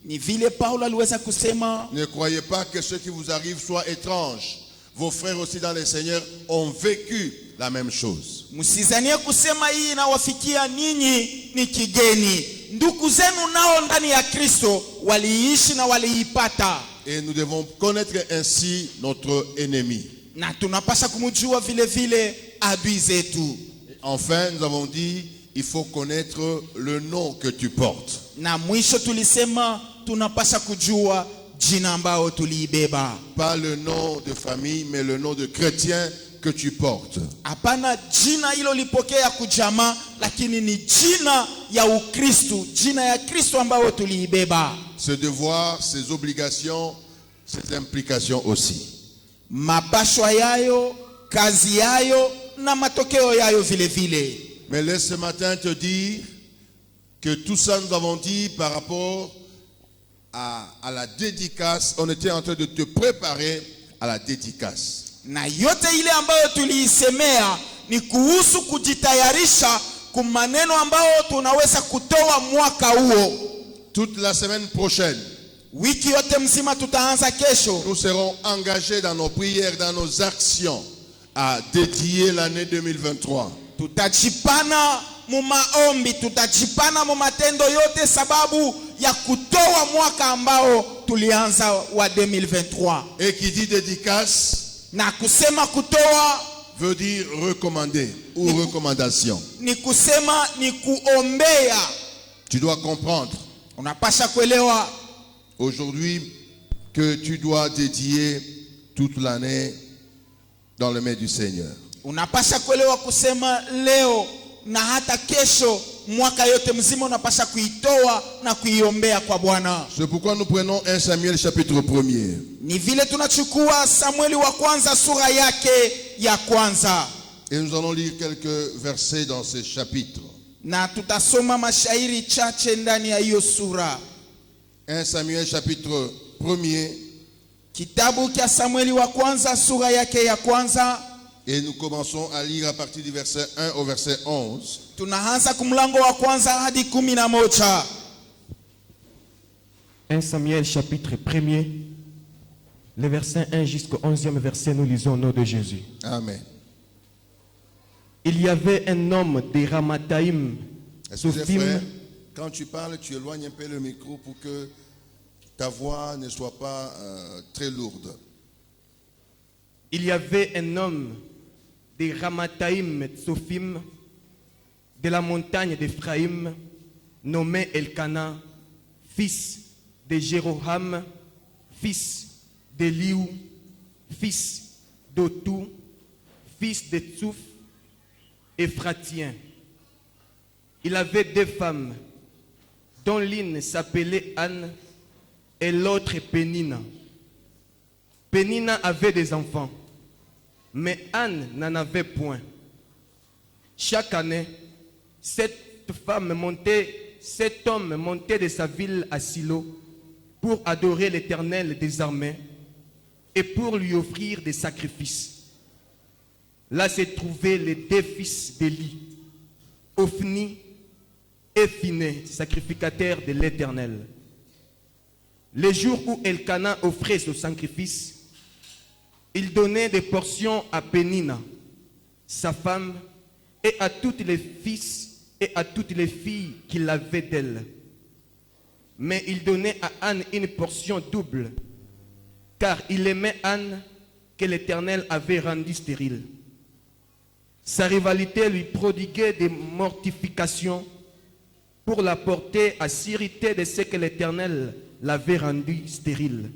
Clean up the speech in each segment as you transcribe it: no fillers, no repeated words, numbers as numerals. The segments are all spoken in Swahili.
Ni vile Paulo aliweza kusema, ne croyez pas que ce qui vous arrive soit étrange. Vos frères aussi dans le Seigneur ont vécu la même chose. msizanie kusema hii inawafikia ninyi ni kigeni. Ndugu zenu nao ndani ya Kristo waliishi na waliipata. Et nous devons connaître ainsi notre ennemi. Na tunapaswa kumjua vile vile adui zetu. Enfin, nous avons dit, il faut connaître le nom que tu portes. Na mwisho tulisema tunapaswa kujua jina ambao tuliibeba. Pas le nom de famille, mais le nom de chrétien que tu portes. Hapana jina hilo lipokea kujama, lakini ni jina ya Ukristo, jina ya Kristo ambao tuliibeba. Ses devoirs, ses obligations, ses implications aussi. Mapashwa yayo, kazi yayo na matokeo yayo vile vile. Mais laisse ce matin te dire que tout ça nous avons dit par rapport à la dédicace. On était en train de te préparer à la dédicace. Na yote ile ambayo tuliisemea ni kuhusu kujitayarisha kwa maneno ambayo tunaweza kutoa mwaka huo. Toute la semaine prochaine, wiki yote mzima tutaanza kesho. Nous serons engagés dans nos prières, dans nos actions à dédier l'année 2023. Tutajipana mu maombi, tutajipana mu matendo yote sababu ya kutoa mwaka ambao tulianza wa 2023. Et qui dit dédicace, na kusema kutoa veut dire recommander ou recommandation. Ni kusema ni kuombea. Tu dois comprendre unapasha kuelewa aujourd'hui que tu dois dédier toute l'année dans les mains du Seigneur. Unapasha kuelewa kusema leo na hata kesho mwaka yote mzima unapasha kuitoa na kuiombea kwa Bwana. C'est pourquoi nous prenons 1 Samuel chapitre 1er. Ni vile tunachukua Samueli wa kwanza sura yake ya kwanza. Et nous allons lire quelques versets dans ce chapitre. Na tutasoma mashairi chache ndani ya hiyo sura. 1 Samuel chapitre 1er. Kitabu cha Samueli wa kwanza sura yake ya kwanza. Et nous commençons à lire à partir du verset 1 au verset 11. Tunaanza kumlango wa kwanza hadi 11. 1 Samuel chapitre 1er, le verset 1 jusqu'au 11e verset, nous lisons au nom de Jésus. Amen. Il y avait un homme des Ramathaïm, Sophim. Quand tu parles, tu éloignes un peu le micro pour que ta voix ne soit pas très lourde. Il y avait un homme des Ramathaïm Sophim, de la montagne d'Ephraïm, nommé Elkana, fils de Jéroham, fils d'Eliou, fils d'Otou, fils de Tsouf, Ephratien. Il avait deux femmes, dont l'une s'appelait Anne et l'autre Pénina. Pénina avait des enfants, mais Anne n'en avait point. Chaque année, cet homme montait de sa ville à Silo pour adorer l'Éternel des armées et pour lui offrir des sacrifices. Là se trouvaient les deux fils d'Élie, Ophni et Phiné, sacrificateurs de l'Éternel. Les jours où Elkana offrait ce sacrifice, il donnait des portions à Pénina, sa femme, et à toutes les fils et à toutes les filles qu'il avait d'elle. Mais il donnait à Anne une portion double, car il aimait Anne que l'Éternel avait rendue stérile. Sa rivalité lui prodiguait des mortifications pour la porter à s'irriter de ce que l'Éternel l'avait rendue stérile.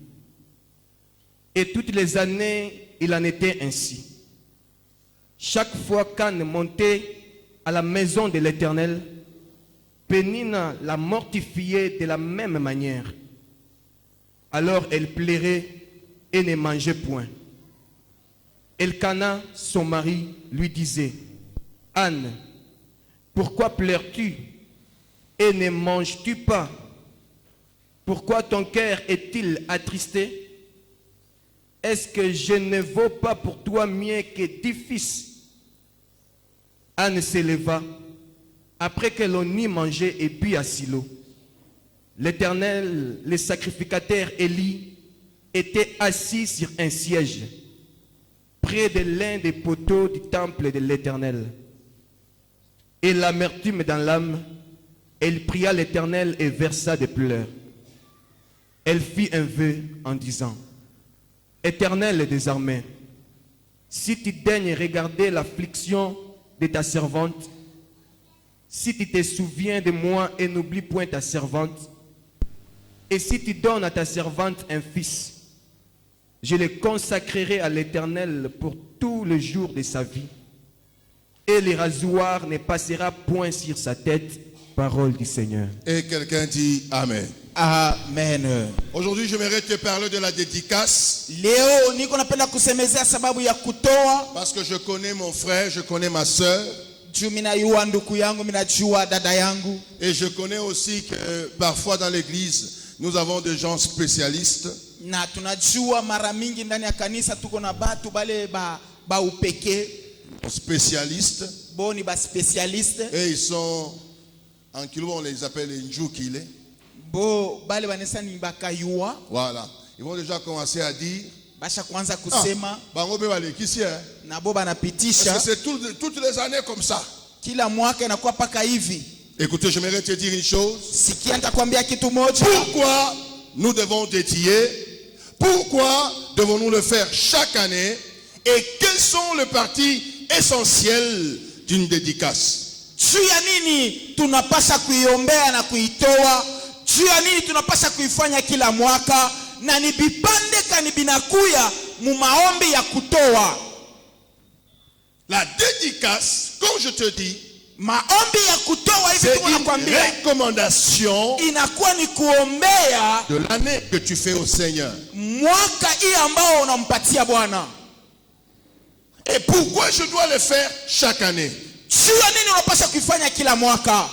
Et toutes les années, il en était ainsi. Chaque fois qu'Anne montait à la maison de l'Éternel, Pénina la mortifiait de la même manière. Alors elle plairait et ne mangeait point. Elkana, son mari, lui disait: Anne, pourquoi pleures-tu et ne manges-tu pas? Pourquoi ton cœur est-il attristé? Est-ce que je ne vaux pas pour toi mieux que 10 fils? Anne s'éleva après que l'on y mangeait et bu à Silo. l'Éternel, le sacrificateur Élie, était assis sur un siège près de l'un des poteaux du temple de l'Éternel. Et l'amertume dans l'âme, elle pria l'Éternel et versa des pleurs. Elle fit un vœu en disant: Éternel des armées, si tu daignes regarder l'affliction de ta servante, si tu te souviens de moi et n'oublie point ta servante, et si tu donnes à ta servante un fils, je le consacrerai à l'Éternel pour tous les jours de sa vie, et le rasoir ne passera point sur sa tête. Parole du Seigneur. Et quelqu'un dit Amen. Amen. Aujourd'hui, j'aimerais te parler de la dédicace. Leo niko napenda kusemezea sababu ya kutoa. Parce que je connais mon frère, je connais ma soeur. Juu minajua ndugu yangu, minajua dada yangu. Et je connais aussi que parfois dans l'église, nous avons des gens spécialistes. Na tunajua mara mingi ndani ya kanisa tuko na batu bale ba upekee. Spécialistes. Boni ba spécialistes. Et ils sont, en kilo on les appelle les njukile. Bo bale banesa ni bakayua. Voilà. Ils vont déjà commencer à dire. Basha kwanza kusema. Bangobe wale kisi hein. Na bo banapitisha. Parce que c'est toutes les années comme ça. Kila mwaka inakuwa paka hivi. Écoutez, j'aimerais te dire une chose. Sikia nitakwambia kitu moja. Pourquoi nous devons dédier? Pourquoi devons-nous le faire chaque année? Et quels sont les parties essentielles d'une dédicace? Juu ya nini tunapasha kuiombea na kuitoa? Juu ya nini tunapasha kuifanya kila mwaka? Na ni bipande kani binakuya mu maombi ya kutoa. La dédicace, comme je te dis, maombi ya kutoa hivi c'est tunakwambia, une recommandation inakuwa ni kuombea de l'année que tu fais au Seigneur. mwaka hii ambao unampatia Bwana. Et pourquoi je dois le faire chaque année? Juu ya nini unapasha kuifanya kila mwaka?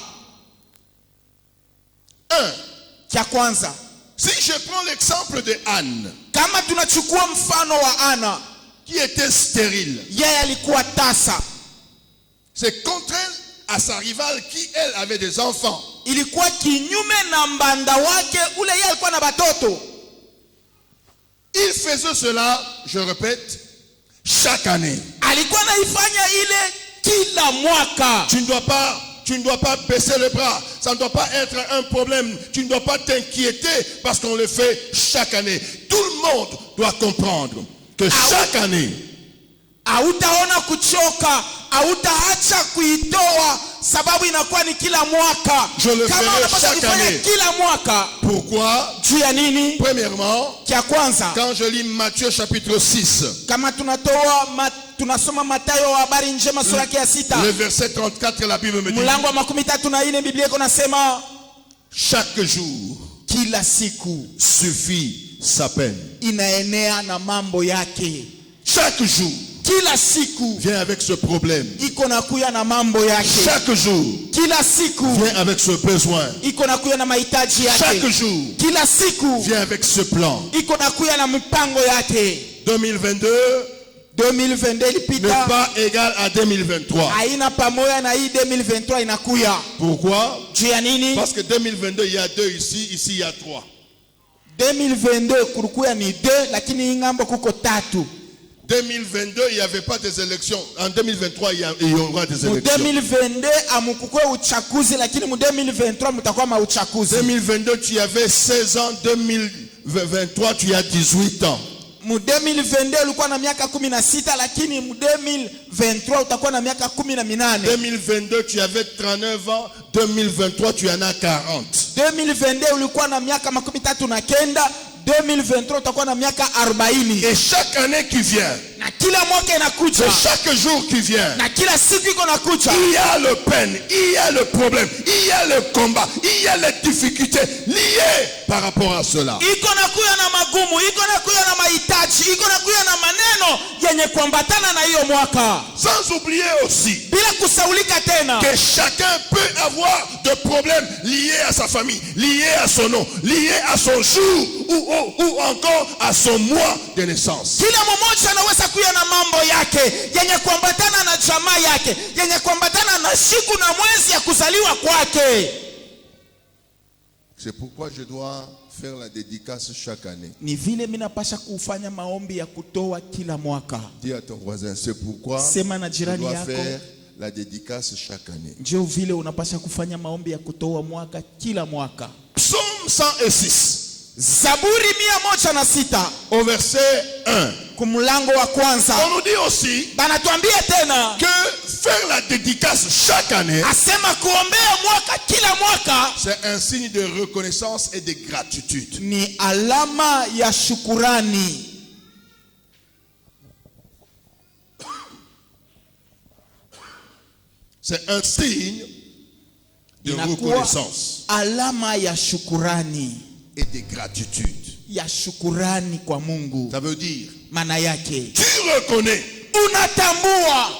Kia kwanza, si je prends l'exemple de Anne, kama tunachukua mfano wa Ana, qui était stérile, yeye alikuwa tasa. c'est contraire à sa rivale qui, elle, avait des enfants. Ilikuwa kinyume na mbanda wake ule, yeye alikuwa na batoto. Il faisait cela, je répète, chaque année. Alikuwa naifanya ile kila mwaka. Tu ne dois pas baisser les bras. Ça ne doit pas être un problème. Tu ne dois pas t'inquiéter parce qu'on le fait chaque année. Tout le monde doit comprendre que chaque année, hautaona kuchoka, hautaacha kuitoa sababu inakuwa ni kila mwaka. Je le Kama ferai unapaswa chaque kufanya année. kila mwaka. Pourquoi? Juu ya nini? Premièrement, Kia kwanza, quand je lis Matthieu chapitre 6, kama tunasoma Mathayo wa habari njema sura ya 6. le verset 34, la Bible me dit, Mlango wa 34 Biblia iko nasema chaque jour kila siku suffit sa peine. inaenea na mambo yake. Chaque jour Kila siku vient avec ce problème. iko nakuya na mambo yake. Chaque jour Kila siku vient avec ce besoin. iko nakuya na mahitaji yake. Chaque jour Kila siku vient avec ce plan. iko nakuya na mipango yake. 2022 2022 n'est ilipita, pas égal à 2023. haina pamoja na hii 2023 inakuya. Pourquoi? Juu ya nini? Parce que 2022, il y a 2 ici, ici il y a 3. 2022 kulikuya ni 2, lakini hii ngambo kuko 3. 2022, il n'y avait pas des élections. En 2023, il y aura des Mu élections. 2022 amukukwe uchaguzi, lakini mu 2023 mutakuwa mauchaguzi. 2022, tu avais 16 ans. 2023, tu as 18 ans. Mu 2022 ulikuwa na miaka 16, lakini mu 2023 utakuwa na miaka 18. 2022, tu avais 39 ans. 2023, tu en as 40. 2022 ulikuwa na miaka 39. 2023 utakuwa na miaka 40. Et chaque année qui vient, Na kila mwaka inakuja, et chaque jour qui vient, na kila siku iko nakuja, il y a le peine, il y a le problème, il y a le combat, il y a les difficultés liées par rapport à cela. iko nakuya na magumu, iko nakuya na mahitaji, iko nakuya na maneno yenye kuambatana na hiyo mwaka. Sans oublier aussi Bila kusaulika tena, que chacun peut avoir des problèmes liés à sa famille, liés à son nom, liés à son jour ou encore à son mois de naissance. kila mmoja anaweza kuya na mambo yake yenye kuambatana na jamaa yake, yenye kuambatana na siku na mwezi ya kuzaliwa kwake. C'est pourquoi je dois faire la dédicace chaque année. Ni vile mimi napasha kufanya maombi ya kutoa kila mwaka. Dis à ton voisin, c'est pourquoi Sema na je jirani dois yako, faire la dédicace chaque année. ndio vile unapasha kufanya maombi ya kutoa mwaka kila mwaka. Psaume 106, Zaburi 106 au verset 1. kumlango wa kwanza. On nous dit aussi Banatuambia tena que faire la dédicace chaque année, asema kuombea mwaka kila mwaka c'est un signe de reconnaissance et de gratitude. ni alama ya shukurani. C'est un signe de Inakuwa reconnaissance alama ya shukurani, et de gratitude. ya shukurani kwa Mungu. Ça veut dire, Maana yake tu reconnais unatambua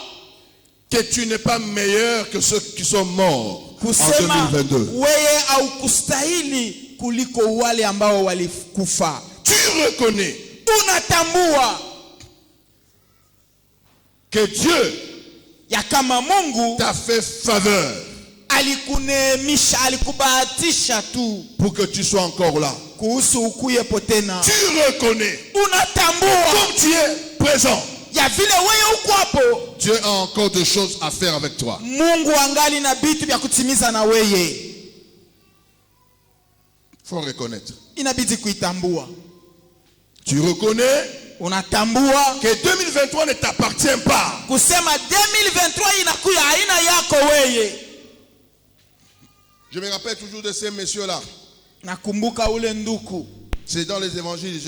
que tu n'es pas meilleur que ceux qui sont morts en kusema 2022. wewe au kustahili kuliko wale ambao walikufa. Tu reconnais Unatambua que Dieu ya kama Mungu t'a fait faveur alikuneemisha, alikubahatisha tu pour que tu sois encore là. kuhusu ukuyepo tena. Tu reconnais, Unatambua comme tu es présent, ya vile wewe uko hapo, Dieu a encore des choses à faire avec toi. Mungu angali na vitu vya kutimiza na wewe. Faut reconnaître. Inabidi kuitambua. Tu reconnais Unatambua que 2023 ne t'appartient pas. kusema 2023 inakuya haina yako wewe. Je me rappelle toujours de ces messieurs-là. Nakumbuka ule nduku, C'est dans les évangiles,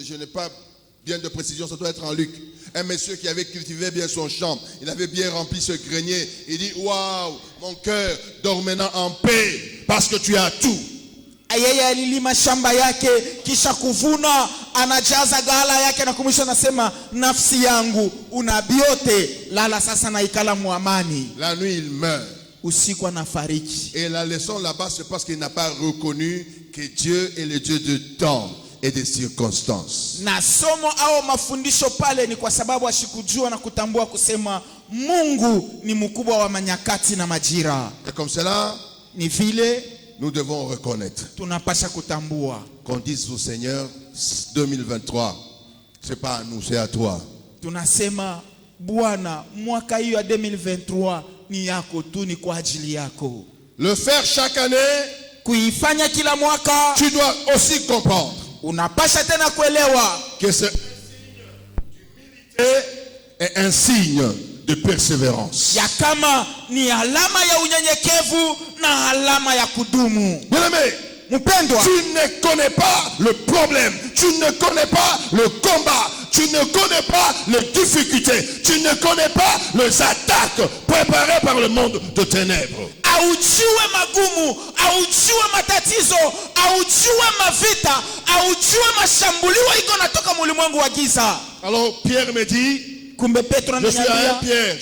je n'ai pas bien de précision, ça doit être en Luc. Un monsieur qui avait cultivé bien son champ, il avait bien rempli ce grenier. Il dit, waouh, mon cœur dort maintenant en paix parce que tu as tout. yeye alilima shamba yake kisha kuvuna, anajaza ghala yake na kumwisho anasema, nafsi yangu una vyote, lala sasa na ikala muamani. La nuit, il meurt. Usiku anafariki. Et la leçon là-bas, c'est parce qu'il n'a pas reconnu que Dieu est le Dieu de temps et de circonstances. Na somo au mafundisho pale ni kwa sababu ashikujua na kutambua kusema Mungu ni mkubwa wa manyakati na majira. Et comme cela, Ni vile nous devons reconnaître. tunapasha kutambua. Qu'on dise au Seigneur, 2023, c'est pas à nous, c'est à toi. Tunasema Bwana, mwaka hiyo ya 2023 ni yako tu, ni kwa ajili yako. Le faire chaque année, Kuifanya kila mwaka tu dois aussi comprendre unapasha tena kuelewa que c'est un signe d'humilité et un signe de persévérance. ya kama ni alama ya unyenyekevu na alama ya kudumu. Bien-aimé, Mpendwa, tu ne connais pas le problème, tu ne connais pas le combat, tu ne connais pas les difficultés, tu ne connais pas les attaques préparées par le monde de ténèbres. aujue magumu, aujue matatizo, aujue mavita, aujue mashambulio iko natoka mulimwengu wa giza. Alors Pierre me dit, Kumbe Petro je suis à 1 ananiambia, Pierre,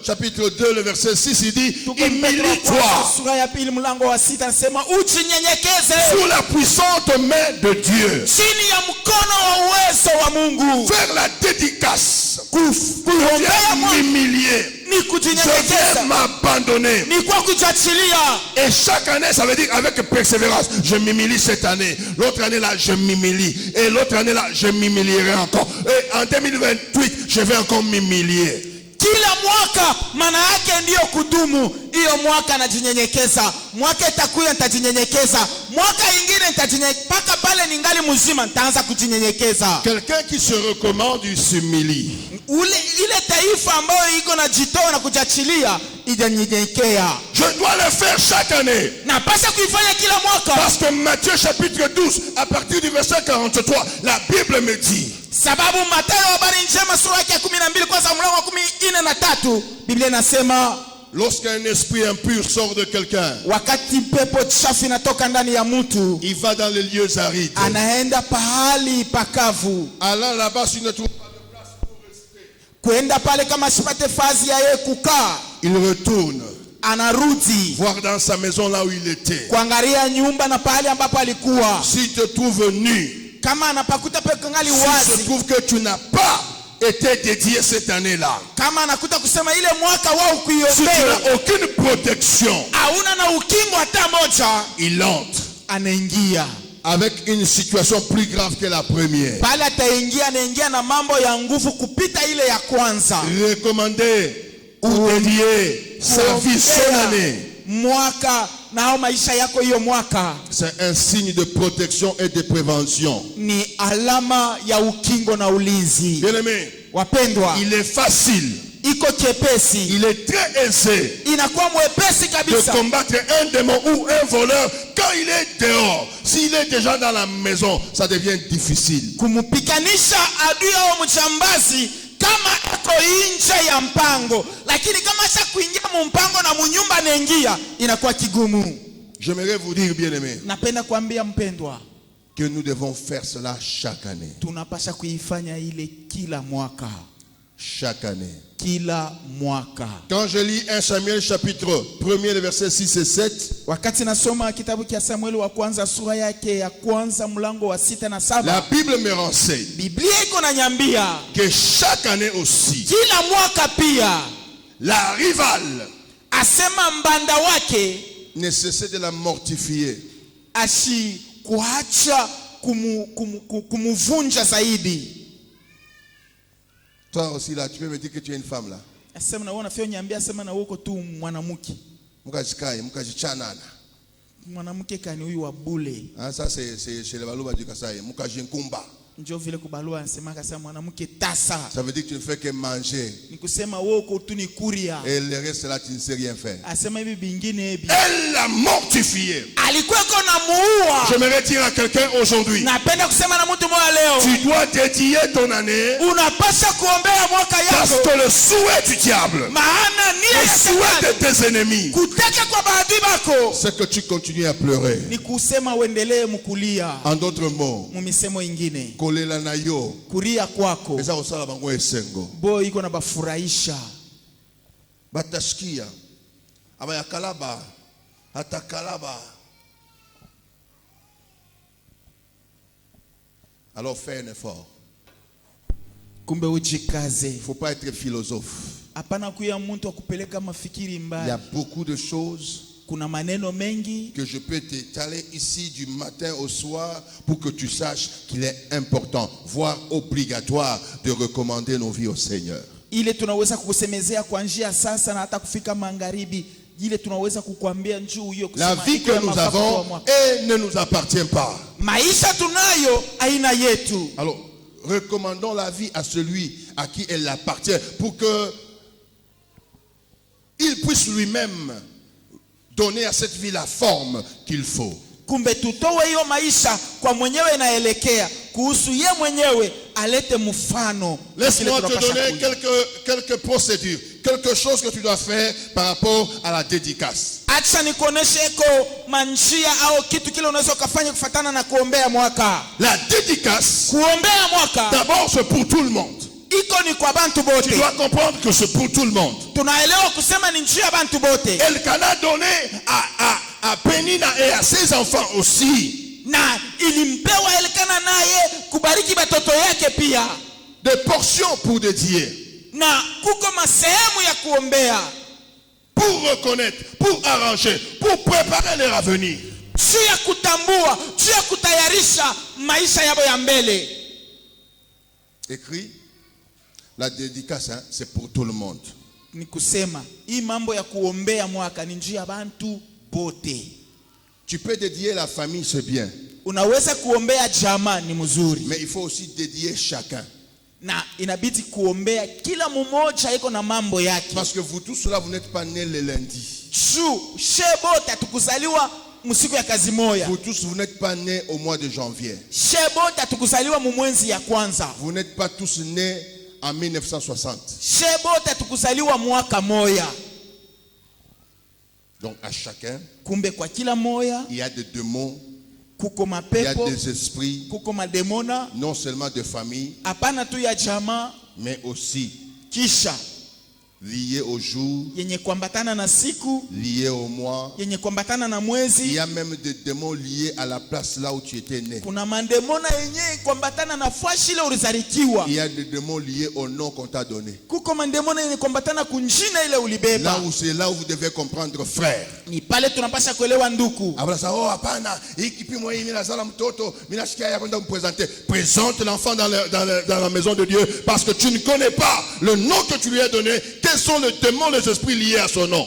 chapitre 2, le verset 6, il dit, tuko Petro wa humilie-toi kwanza, sura ya pili mlango wa 6 anasema ujinyenyekeze sous la puissante main de Dieu. chini ya mkono wa uwezo wa Mungu. Faire la dédicace, Kuombea m'humilier, ni je kujinyenyekeza, viens m'abandonner. ni kwa kujiachilia. Et chaque année, ça veut dire avec persévérance. Je m'humilie cette année. L'autre année là, je m'humilie. Et l'autre année là, je m'humilierai encore. Et en 2028, je vais encore m'humilier. Kila mwaka maana yake ndiyo kudumu. Hiyo mwaka najinyenyekeza, mwaka itakuya nitajinyenyekeza, mwaka ingine nitajinyenyekeza, mpaka pale ningali mzima nitaanza kujinyenyekeza. Quelqu'un qui se recommande, il s'humilie. Ile taifa ambayo iko na jitoa na kujachilia ijanyenyekea. Je dois le faire chaque année. Napasha kuifanya kila mwaka. Parce que Matthieu chapitre 12, à partir du verset 43, la Bible me dit, Sababu Mathayo habari njema sura yake ya 12 kwanza mlango wa 43, Biblia inasema lorsqu'un esprit impur sort de quelqu'un, wakati pepo chafu inatoka ndani ya mtu, il va dans les lieux arides. anaenda pahali pakavu. Allant là-bas, s'il ne trouve pas de place pour rester, Kwenda pale kama sipate fazi ya yeye kukaa, il retourne anarudi voir dans sa maison là où il était. kuangalia nyumba na pahali ambapo alikuwa. S'il te trouve nu, Kama anapakuta pe kangali s'il se wazi, trouve que tu n'as pas été dédié cette année-là, kama anakuta kusema ile mwaka wao si tu kuiombea n'as aucune protection, hauna na ukingo hata moja, il entre anaingia avec une situation plus grave que la première. pale, anaingia na mambo ya nguvu kupita ile ya kwanza. Recommander ou dédier sa vie, son année, mwaka na maisha yako hiyo mwaka, c'est un signe de protection et de prévention. ni alama ya ukingo na ulinzi. Bien-aimé, Wapendwa, il est facile, iko chepesi, il est très aisé inakuwa mwepesi de kabisa combattre un démon ou un voleur quand il est dehors. S'il est déjà dans la maison, ça devient difficile. kumupikanisha adui au mchambazi kama iko nje ya mpango, lakini kama acha kuingia mu mpango na munyumba anaingia, inakuwa kigumu. J'aimerais vous dire, bien-aimé, Napenda kuambia mpendwa, que nous devons faire cela chaque année. tunapasha kuifanya ile kila mwaka, Chaque année. kila mwaka. Quand je lis 1 Samuel chapitre 1er, les versets 6 et 7, Wakati nasoma kitabu cha Samueli wa kwanza sura yake ya kwanza mlango wa 6 na 7, la Bible me renseigne Biblia iko nanyambia que chaque année aussi, kila mwaka pia la rivale asema mbanda wake ne cessait de la mortifier. ashi kuacha kumuvunja zaidi. Toi aussi là, tu peux me dire que tu es une femme là. Asema na wewe unafia nyambia, asema na uko tu mwanamke. Mukajikai, mukajichanana. Mwanamke kani huyu wa bule. Ah, ça c'est chez les Balouba du Kasaï. Mukajinkumba. Njoo vile kubalua anasema kasa mwanamke tasa. Ça veut dire que tu ne fais que manger. Ni kusema wewe uko tu ni kuria. Et le reste là, tu ne sais rien faire. Asema hivi bingine hivi. Elle l'a mortifié. Alikuwa na muua. J'aimerais dire à quelqu'un aujourd'hui, Napenda kusema na mtu mmoja leo. tu dois dédier ton année Unapaswa kuombea mwaka parce yako. que le souhait du diable, Maana nia le ya souhait de shetani tes ennemis, kuteka kwa baadhi bako c'est que tu continues à pleurer. ni kusema uendelee mkulia. En d'autres mots, Mumisemo ingine kolela na yo, kuria kwako eza osala bango esengo. boy iko na bafurahisha. Bataskia, abaya kalaba, atakalaba. Alors fais un effort. Kumbe ujikaze, Il ne faut pas être philosophe. hapana kuya mtu akupeleka mafikiri Il y a mbaya. beaucoup de choses Kuna maneno mengi que je peux t'étaler ici du matin au soir pour que tu saches qu'il est important, voire obligatoire, de recommander nos vies au Seigneur. ile tunaweza kukusemezea kwa njia sasa na hata kufika magharibi, ile tunaweza kukuambia njoo hiyo La kusema vie iko que ya nous mapato wa avons mwaka. et ne nous appartient pas. Maisha tunayo aina yetu. Alors, recommandons la vie à celui à qui elle appartient pour que il puisse lui-même donner à cette vie la forme qu'il faut. Kumbe tutoe hiyo maisha kwa mwenyewe inaelekea kuhusu ye mwenyewe alete mfano. Laisse-moi te donner quelques procédures, quelque chose que tu dois faire par rapport à la dédicace. Acha nikuoneshe iko manjia au kitu kile unaweza kufanya kufuatana na kuombea mwaka. La dédicace, Kuombea mwaka d'abord c'est pour tout le monde. iko ni kwa bantu Tu bote. dois comprendre que c'est pour tout le monde. Tunaelewa kusema ni njia bantu bote. Elkanah donné à Pénina et à ses enfants aussi Na ilimpewa Elikana naye kubariki batoto yake pia. des portions pour dédier, Na kuko masehemu ya kuombea. pour reconnaître, pour arranger, pour préparer leur avenir. Juu ya kutambua, juu ya kutayarisha maisha yabo ya mbele. Écrit, la dédicace, hein, c'est pour tout le monde. Ni kusema hii mambo ya kuombea mwaka ni njia bantu bote. Tu peux dédier la famille, c'est bien, Unaweza kuombea jamaa ni mzuri. mais il faut aussi dédier chacun. Na inabidi kuombea kila mmoja iko na mambo yake. Parce que vous tous là, vous n'êtes pas nés le lundi. Juu shebote tukuzaliwa msiku ya kazi moya. Vous tous, vous n'êtes pas nés au mois de janvier. Shebote tukuzaliwa mumwenzi ya kwanza. Vous n'êtes pas tous nés en 1960. Shebote tukuzaliwa mwaka moya. Donc à chacun, Kumbe kwa kila moya il y a des démons, kuko il y a mapepo, des esprits, kuko mademona, non seulement de famille, hapana tu ya jamaa, mais aussi kisha lié au jour, yenye kuambatana na siku, lié au mois. yenye kuambatana na Il mwezi. y a même des démons liés à la place là où tu étais né. Kuna mandemona yenye kuambatana na fashi ile ulizalikiwa. Il y a des démons liés au nom qu'on t'a donné. Kuko mandemona yenye kuambatana kunjina ile Là ulibeba. où c'est là où vous devez comprendre, frère. Ni pale tunapasha kuelewa nduku. Après ça, oh, hapana, ikipimwa hii mina zala mtoto, mina shikia ya kwenda kumpresenter. Présente l'enfant dans la maison de Dieu parce que tu ne connais pas le nom que tu lui as donné. Quels sont les démons, les esprits liés à son nom?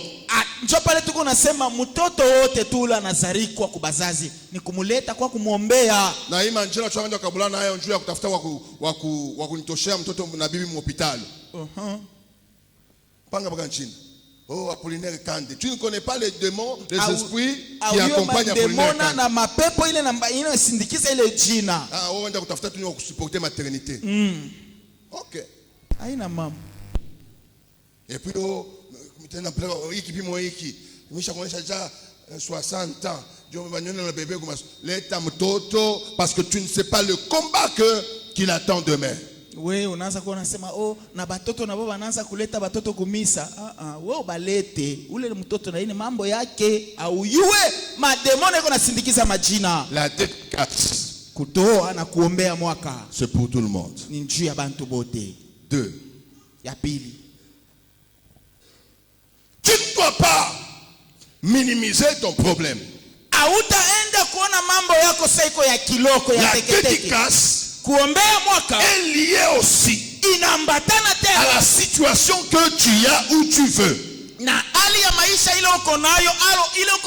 Njo pale tuko nasema mtoto wote tu ula nazarikwa kubazazi ni kumuleta kwa kumwombea. Na hii manjera tunaenda kabula na hayo njoo ya kutafuta wa kunitoshea mtoto na bibi mhospitali. Panga baka nchini. Oh, Apollinaire Kande. Tu ne connais pas les démons, les esprits qui accompagnent Apollinaire Kande. Na mapepo ile na inasindikiza ile jina. Ah, oh, wenda kutafuta tu ni supporter maternité. OK. Haina mama. Et puis oh, tena plaka ikipimo hiki. Nimesha kuonyesha ja 60 ans. Ndio manyona na bébé comme leta mtoto parce que tu ne sais pas le combat qu'il attend demain. Wewe unaanza kuona nasema na batoto na baba anaanza kuleta batoto kumisa. Wewe balete ule mtoto na ile mambo yake au yue mademoni yako nasindikiza majina. La dédicace Kutoa na kuombea mwaka. c'est pour tout le monde. Ni njuu ya bantu bote. 2. Ya pili. Tu ne dois pas minimiser ton problème. Hautaenda kuona mambo yako saiko ya kiloko ya La teketeke. dédicace Kuombea mwaka est liée aussi inaambatana à tena la situation que tu as où tu veux. na hali ya maisha ile uko nayo, ile uko